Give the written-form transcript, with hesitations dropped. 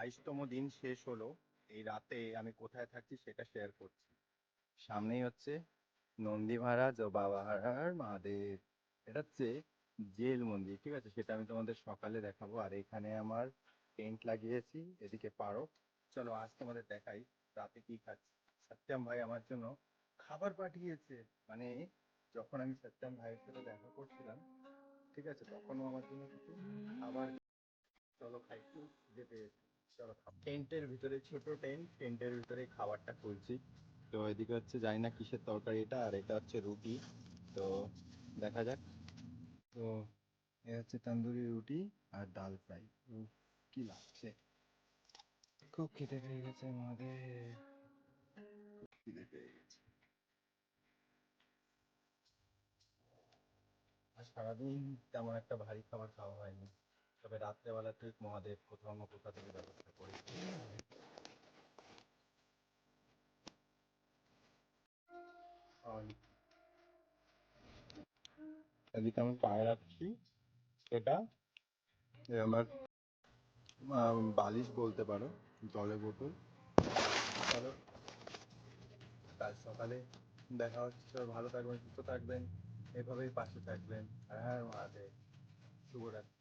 22তম দিন শেষ হলো। এই রাতে আমি কোথায় থাকছি সেটা শেয়ার করছি। সামনেই হচ্ছে নন্দী মহারাজ ও বাবা হারার মহাদেব। এটা হচ্ছে জেল মন্দির, ঠিক আছে? সেটা আমি তোমাদের সকালে দেখাবো। আর এখানে আমার টেন্ট লাগিয়েছি, এদিকে পারো। চলো আজ তোমাদের দেখাই রাতে কি খাচ্ছি। সত্যম ভাই আমার জন্য খাবার পাঠিয়েছে। মানে যখন আমি সত্যম ভাইয়ের সাথে দেখা করছিলাম, ঠিক আছে, তখনও আমার জন্য কিছু খাবার। চলো খাই, একটু যেতে। চলো টেন্টের ভিতরে, ছোট টেন্ট, টেন্টের ভিতরে খাবারটা খুলছি। তো এদিকে হচ্ছে জানি না কিসের তরকারি এটা, আর এটা হচ্ছে রুটি। তো দেখা যাক। তো এ হচ্ছে তন্দুরি রুটি আর ডাল ফ্রাই। কি লাগছে, খুব খিদে পেয়ে গেছে আমাদের, খিদে পেয়ে গেছে। আর সারাদিন তেমন একটা ভারী খাবার খাওয়া হয়নি, তবে রাত্রেবেলা ঠিক মহাদেব কোথাও না কোথা থেকে ব্যবস্থা করে। এদিকে আমি পায়ে রাখছি এটা, আমার বালিশ বলতে পারো, জলের বোতল। চলো কাল সকালে দেখা হচ্ছে। সবাই ভালো থাকবেন, সুস্থ থাকবেন, এভাবেই পাশে থাকবেন। হ্যাঁ মহাদেব, শুভরাত্রি।